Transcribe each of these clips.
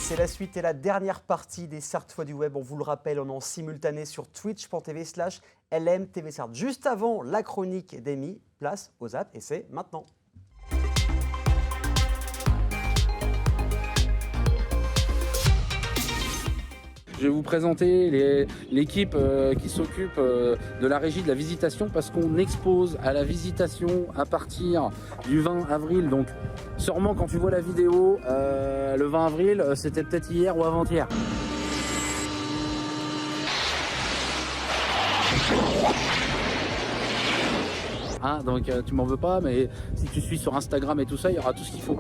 C'est la suite et la dernière partie des Sarthes fois du web. On vous le rappelle, on est en simultané sur twitch.tv/LMTV Sarthes. Juste avant la chronique d'Amy, place aux apps et c'est maintenant. Je vais vous présenter l'équipe qui s'occupe de la régie de la visitation parce qu'on expose à la visitation à partir du 20 avril. Donc sûrement quand tu vois la vidéo, le 20 avril, c'était peut-être hier ou avant-hier. Hein, donc tu m'en veux pas, mais si tu suis sur Instagram et tout ça, il y aura tout ce qu'il faut.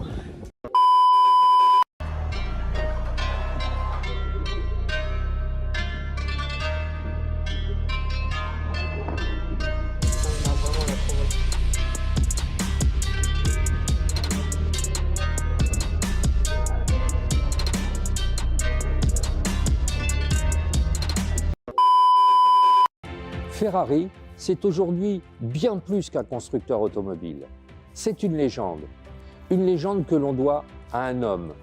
Ferrari, c'est aujourd'hui bien plus qu'un constructeur automobile. C'est une légende que l'on doit à un homme,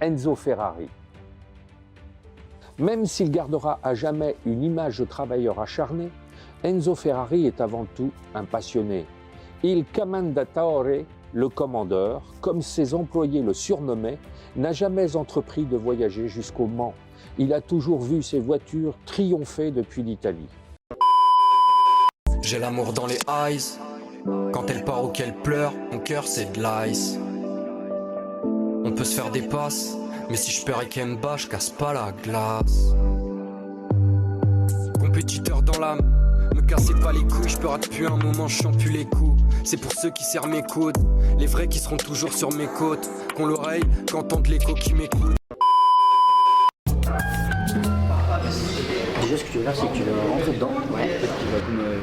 Enzo Ferrari. Même s'il gardera à jamais une image de travailleur acharné, Enzo Ferrari est avant tout un passionné. Il commendatore, le commandeur, comme ses employés le surnommaient, n'a jamais entrepris de voyager jusqu'au Mans. Il a toujours vu ses voitures triompher depuis l'Italie. J'ai l'amour dans les eyes. Quand elle part ou qu'elle pleure, mon cœur c'est de l'ice. On peut se faire des passes, mais si je perds et qu'elle me bat, je casse pas la glace. Compétiteur dans l'âme, me cassez pas les couilles, je peux rater depuis un moment, je sens plus les coups. C'est pour ceux qui serrent mes coudes, les vrais qui seront toujours sur mes côtes, qu'on l'oreille, qu'entendent l'écho qui m'écoute. Déjà, ce que tu veux faire, c'est que tu vas rentrer dedans. Ouais. Tu vas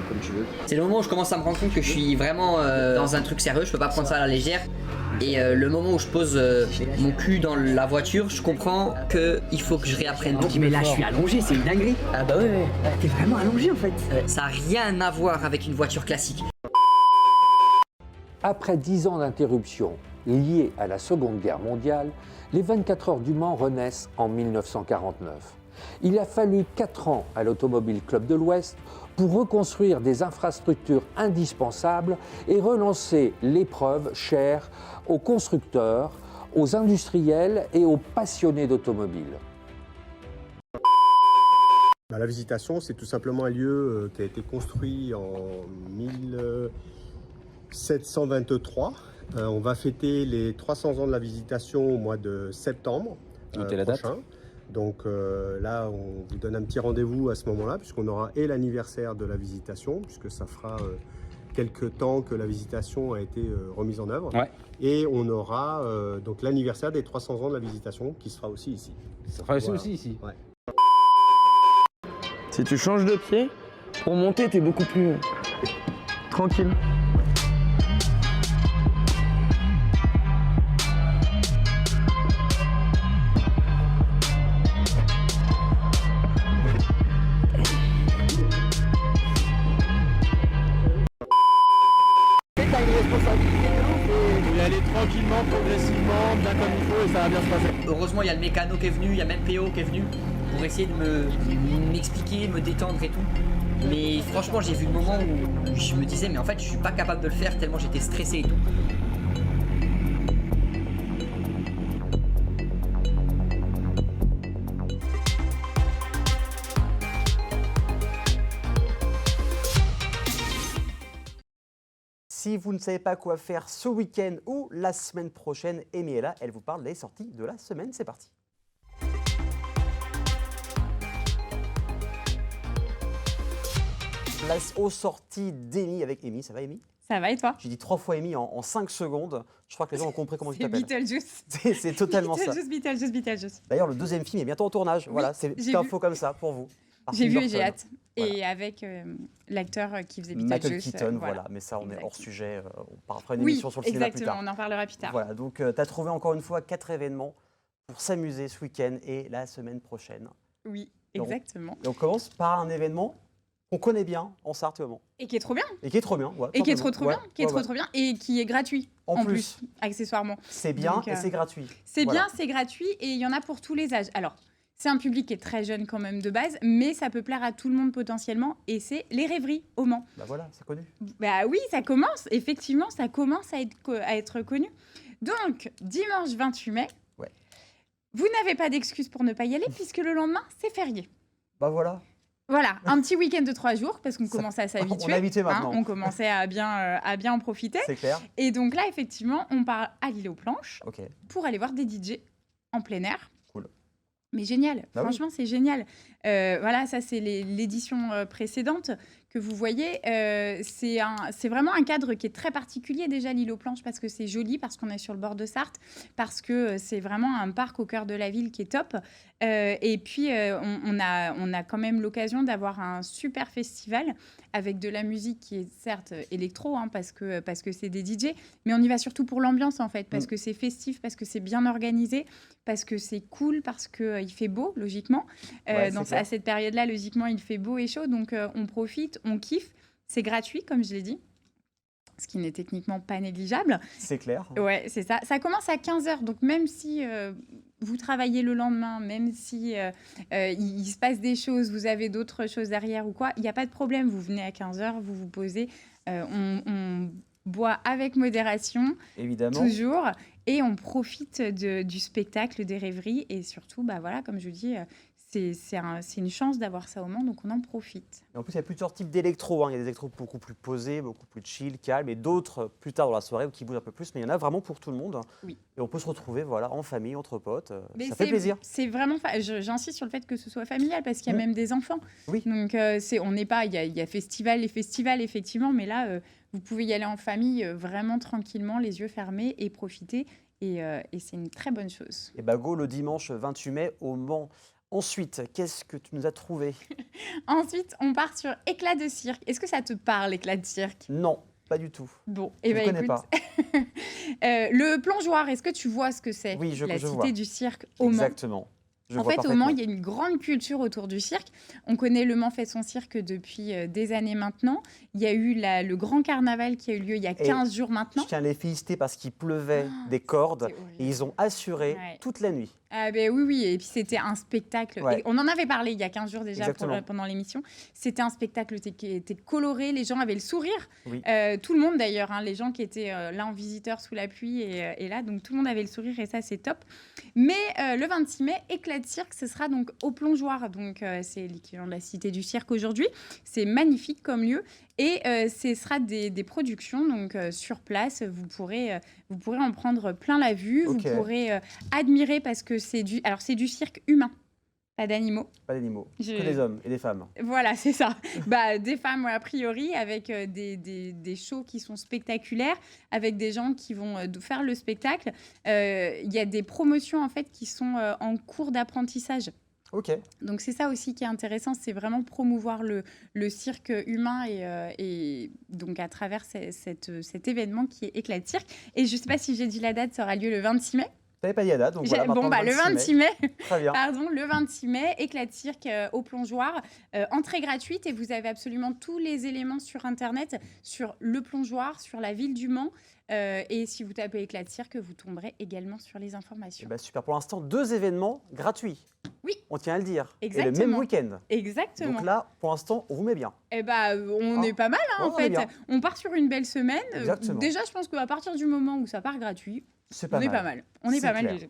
comme tu veux. C'est le moment où je commence à me rendre compte que je suis vraiment dans un truc sérieux, je peux pas prendre ça à la légère. Et le moment où je pose mon cul dans la voiture, je comprends qu'il faut que je réapprenne. Tu dis, mais là, je suis allongé, c'est une dinguerie. Ah bah ouais. T'es vraiment allongé en fait. Ça a rien à voir avec une voiture classique. Après 10 ans d'interruption liée à la Seconde Guerre mondiale, les 24 heures du Mans renaissent en 1949. Il a fallu 4 ans à l'Automobile Club de l'Ouest pour reconstruire des infrastructures indispensables et relancer l'épreuve chère aux constructeurs, aux industriels et aux passionnés d'automobile. La visitation, c'est tout simplement un lieu qui a été construit en 1723. On va fêter les 300 ans de la visitation au mois de septembre prochain. Donc là, on vous donne un petit rendez-vous à ce moment-là, puisqu'on aura et l'anniversaire de la visitation, puisque ça fera quelques temps que la visitation a été remise en œuvre. Ouais. Et on aura donc l'anniversaire des 300 ans de la visitation, qui sera aussi ici. Ça sera aussi ici. Ouais. Si tu changes de pied, pour monter, t'es beaucoup plus tranquille. Y aller tranquillement, progressivement, bien comme il faut et ça va bien se passer. Heureusement, il y a le mécano qui est venu, il y a même PO qui est venu pour essayer de m'expliquer, me détendre et tout. Mais franchement, j'ai vu le moment où je me disais, mais en fait, je suis pas capable de le faire tellement j'étais stressé et tout. Si vous ne savez pas quoi faire ce week-end ou la semaine prochaine, Amy est là, elle vous parle des sorties de la semaine. C'est parti. Place aux sorties d'Amy avec Amy. Ça va, Amy? Ça va et toi? J'ai dit 3 fois Amy en 5 secondes. Je crois que les gens ont compris comment tu t'appelles. C'est Beetlejuice. C'est totalement ça. Beetlejuice. D'ailleurs, le deuxième film est bientôt en tournage. Oui, voilà, c'est une petite info comme ça pour vous. J'ai vu et j'ai hâte. Voilà. Et avec l'acteur qui faisait Beetlejuice. Michael Keaton, voilà. Mais ça, on est hors sujet. On fera une émission sur le cinéma plus tard. Exactement, on en parlera plus tard. Voilà, donc tu as trouvé encore une fois 4 événements pour s'amuser ce week-end et la semaine prochaine. Oui, exactement. Et on commence par un événement On connaît bien en Sarthe et au Mans. Et qui est trop bien. Et qui est trop bien. Ouais, Et qui est trop simplement. bien. Qui est trop bien. Et qui est gratuit. En plus, accessoirement. C'est bien Donc, et c'est gratuit. C'est Voilà. bien, c'est gratuit et il y en a pour tous les âges. Alors, c'est un public qui est très jeune quand même de base, mais ça peut plaire à tout le monde potentiellement. Et c'est les rêveries au Mans. Bah voilà, c'est connu. Bah oui, ça commence. Effectivement, ça commence à être connu. Donc, dimanche 28 mai, Ouais. vous n'avez pas d'excuse pour ne pas y aller puisque le lendemain, c'est férié. Bah voilà. Voilà, un petit week-end de 3 jours parce qu'on Ça- commence à s'habituer. On est habitué maintenant. On commençait à bien en profiter. C'est clair. Et donc là, effectivement, on part à l'île aux Planches Ok. pour aller voir des DJ en plein air. Cool. Mais génial, Bah oui. franchement, c'est génial. Voilà, ça, c'est l'édition précédente que vous voyez. C'est vraiment un cadre qui est très particulier, déjà, l'île aux Planches, parce que c'est joli, parce qu'on est sur le bord de Sarthe, parce que c'est vraiment un parc au cœur de la ville qui est top. Et puis, on a quand même l'occasion d'avoir un super festival avec de la musique qui est certes électro, hein, parce que c'est des DJ, mais on y va surtout pour l'ambiance, en fait, parce que c'est festif, parce que c'est bien organisé, parce que c'est cool, parce qu'il fait beau, logiquement. Ouais, c'est clair. À cette période-là, logiquement, il fait beau et chaud, donc on profite, on kiffe. C'est gratuit, comme je l'ai dit, ce qui n'est techniquement pas négligeable. C'est clair. Ouais, c'est ça. Ça commence à 15h, donc même si vous travaillez le lendemain, même si il se passe des choses, vous avez d'autres choses derrière ou quoi, il n'y a pas de problème. Vous venez à 15h, vous vous posez, on boit avec modération, Évidemment. toujours, et on profite du spectacle, des rêveries, et surtout, bah voilà, comme je dis, c'est une chance d'avoir ça au Mans, donc on en profite. Et en plus, il y a plusieurs types d'électro. Hein. Il y a des électros beaucoup plus posés, beaucoup plus chill, calmes, et d'autres plus tard dans la soirée qui bougent un peu plus. Mais il y en a vraiment pour tout le monde. Oui. Et on peut se retrouver voilà, en famille, entre potes. Mais Ça fait plaisir. C'est vraiment, j'insiste sur le fait que ce soit familial parce qu'il y a même des enfants. Oui. Donc on n'est pas, il y a les festivals effectivement, mais là vous pouvez y aller en famille vraiment tranquillement, les yeux fermés et profiter. Et c'est une très bonne chose. Et bah go le dimanche 28 mai au Mans. Ensuite, qu'est-ce que tu nous as trouvé? Ensuite, on part sur éclat de cirque. Est-ce que ça te parle, éclat de cirque? Non, pas du tout. Bon, Je et ne ben connais écoute, pas. le plongeoir, est-ce que tu vois ce que c'est? Oui, la je cité vois. du cirque au Mans. Exactement. Je En vois fait, au Mans, parfaitement. il y a une grande culture autour du cirque. On connaît le Mans fait son cirque depuis des années maintenant. Il y a eu le grand carnaval qui a eu lieu il y a 15 jours maintenant. Je tiens à les féliciter parce qu'il pleuvait des cordes c'est horrible. et ils ont assuré Ouais. toute la nuit. Ah ben oui, oui, et puis c'était un spectacle. Ouais. Et on en avait parlé il y a 15 jours déjà Exactement. pendant l'émission. C'était un spectacle qui était coloré, les gens avaient le sourire. Oui. Tout le monde d'ailleurs, hein, les gens qui étaient là en visiteur sous la pluie et là, donc tout le monde avait le sourire et ça c'est top. Mais le 26 mai, éclat de cirque, ce sera donc au plongeoir. Donc c'est l'équivalent de la cité du cirque aujourd'hui. C'est magnifique comme lieu. Et ce sera des productions donc sur place. Vous pourrez en prendre plein la vue. Ok. Vous pourrez admirer parce que c'est du cirque humain, pas d'animaux. Pas d'animaux, Je- que des hommes et des femmes. Voilà, c'est ça. Des femmes, ouais, a priori, avec des shows qui sont spectaculaires, avec des gens qui vont faire le spectacle. Il y a des promotions en fait qui sont en cours d'apprentissage. Ok. Donc c'est ça aussi qui est intéressant, c'est vraiment promouvoir le cirque humain et donc à travers cet événement qui est éclat de cirque. Et je ne sais pas si j'ai dit la date, ça aura lieu le 26 mai. T'avais pas dit la date, donc voilà. Bon, maintenant, le 26 mai. Très bien. Pardon, le 26 mai, éclat de cirque au plongeoir, entrée gratuite et vous avez absolument tous les éléments sur Internet, sur le plongeoir, sur la ville du Mans. Et si vous tapez éclat de cirque, vous tomberez également sur les Eh informations. ben, super. Pour l'instant, 2 événements gratuits. Oui. On tient à le dire. Et le Exactement. même week-end. Exactement. Donc là, pour l'instant, on vous met bien. Eh on est pas mal, hein, Ouais, en on est fait. bien. On part sur une belle semaine. Exactement. Déjà, je pense qu'à partir du moment où ça part gratuit, C'est on pas est mal. pas mal. On est C'est pas mal clair. déjà.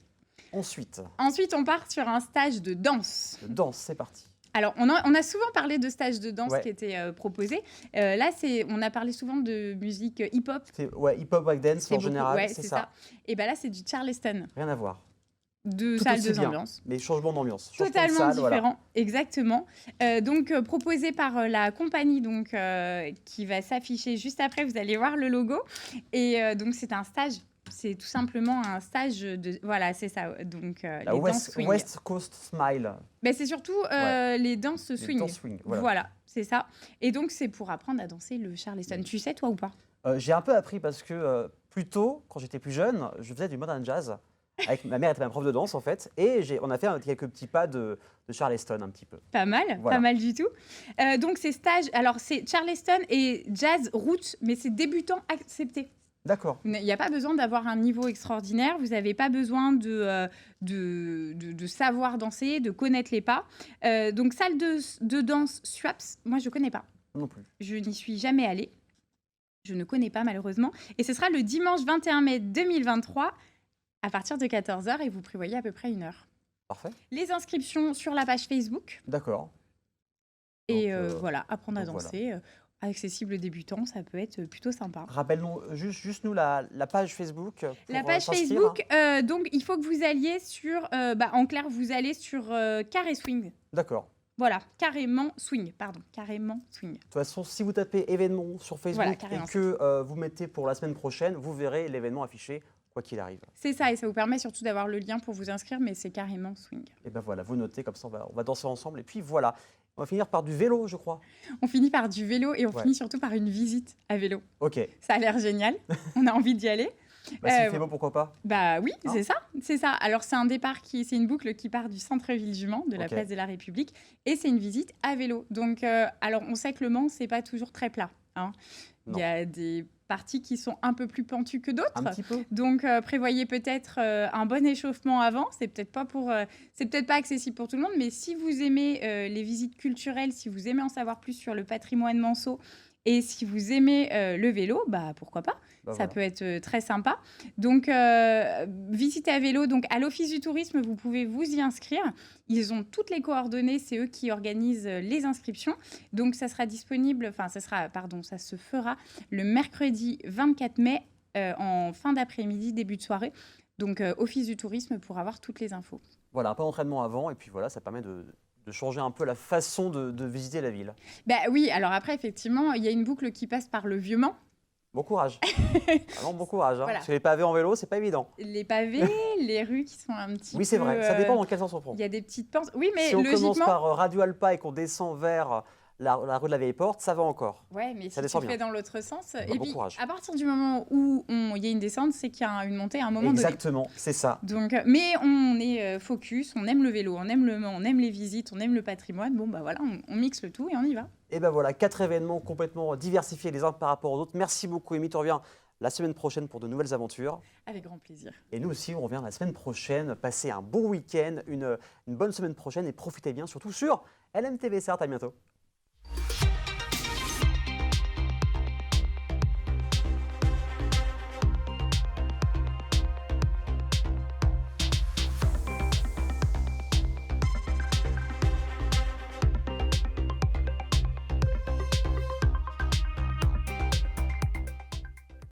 Ensuite, Ensuite, on part sur un stage de danse. de danse, c'est parti. Alors, on a souvent parlé de stages de danse Ouais. qui étaient proposés. Là, on a parlé souvent de musique hip-hop. C'est hip-hop, breakdance C'est en beaucoup- général, ouais, c'est c'est ça. Et là, c'est du Charleston. Rien à voir. Deux Tout salles, aussi deux bien, ambiances. mais changement d'ambiance. Changement de Totalement salle, différent, voilà. exactement. Proposé par la compagnie qui va s'afficher juste après. Vous allez voir le logo. Et donc, c'est un stage. C'est tout simplement un stage de... Voilà, c'est ça. Donc, La les danses swing. West Coast Smile. C'est surtout Ouais. les danses Les swing. danses swing, voilà. Voilà, c'est ça. Et donc, c'est pour apprendre à danser le Charleston. Tu sais, toi, ou pas? J'ai un peu appris parce que plus tôt, quand j'étais plus jeune, je faisais du modern jazz Ma mère était ma prof de danse en fait, et on a fait quelques petits pas de Charleston un petit peu. Pas mal, Voilà. pas mal du tout. Donc ces stages, alors c'est Charleston et Jazz Roots, mais c'est débutant accepté. D'accord. Il n'y a pas besoin d'avoir un niveau extraordinaire, vous n'avez pas besoin de savoir danser, de connaître les pas. Donc salle de danse Swaps, moi je ne connais pas. Non plus. Je n'y suis jamais allée. Je ne connais pas malheureusement. Et ce sera le dimanche 21 mai 2023 à partir de 14h et vous prévoyez à peu près 1 heure. Parfait. Les inscriptions sur la page Facebook. D'accord. Et Donc, voilà, apprendre à donc danser, accessible aux débutants, ça peut être plutôt sympa. Rappelle-nous juste nous la page Facebook. La pour, page s'inscrire. Facebook, donc il faut que vous alliez sur, en clair, vous allez sur Carré Swing. D'accord. Voilà, carrément swing, pardon, carrément swing. De toute façon, si vous tapez événement sur Facebook Voilà, et carrément que vous mettez pour la semaine prochaine, vous verrez l'événement affiché, quoi qu'il arrive. C'est ça, et ça vous permet surtout d'avoir le lien pour vous inscrire, mais c'est carrément swing. Et ben voilà, vous notez, comme ça on va danser ensemble. Et puis voilà, on va finir par du vélo, je crois. On finit par du vélo et on Ouais. finit surtout par une visite à vélo. Ok. Ça a l'air génial, on a envie d'y aller. Bah, s'il fait beau, pourquoi pas? Bah oui, Hein? c'est ça. Alors c'est un départ c'est une boucle qui part du centre-ville du Mans, de la Ok. place de la République, et c'est une visite à vélo. Donc, alors on sait que le Mans, c'est pas toujours très plat. Hein. Il Non. y a des parties qui sont un peu plus pentues que d'autres. Un petit peu. Donc prévoyez peut-être un bon échauffement avant. C'est peut-être pas accessible pour tout le monde, mais si vous aimez les visites culturelles, si vous aimez en savoir plus sur le patrimoine manceau, et si vous aimez le vélo, bah pourquoi pas. Bah, Ça voilà. peut être très sympa. Donc, visiter à vélo. Donc, à l'Office du tourisme, vous pouvez vous y inscrire. Ils ont toutes les coordonnées. C'est eux qui organisent les inscriptions. Donc, ça se fera le mercredi 24 mai en fin d'après-midi, début de soirée. Donc, Office du tourisme pour avoir toutes les infos. Voilà, un peu d'entraînement avant, et puis voilà, ça permet de changer un peu la façon de visiter la ville. Bah oui, alors après, effectivement, il y a une boucle qui passe par le Vieux-Mans. Bon courage. Vraiment bon courage. Hein, Voilà. Parce que les pavés en vélo, c'est pas évident. Les pavés, les rues qui sont un petit peu... Oui, c'est vrai. Ça dépend dans quel sens on prend. Il y a des petites pentes. Oui, mais Si on logiquement... commence par Radio Alpa et qu'on descend vers la rue de la Vieille Porte, ça va encore. Ouais, mais Ça si descend tu bien. fais dans l'autre sens... Bah, et bon puis, courage. à partir du moment où il y a une descente, c'est qu'il y a une montée à un moment donné. Exactement, c'est ça. Donc, mais on est focus, on aime le vélo, on aime le Mans, on aime les visites, on aime le patrimoine. Bon, bah voilà, on mixe le tout et on y va. Et ben voilà, 4 événements complètement diversifiés les uns par rapport aux autres. Merci beaucoup, Amy. Tu reviens la semaine prochaine pour de nouvelles aventures. Avec grand plaisir. Et nous aussi, on revient la semaine prochaine. Passez un bon week-end, une bonne semaine prochaine et profitez bien, surtout sur LMTV Sarthe. À bientôt.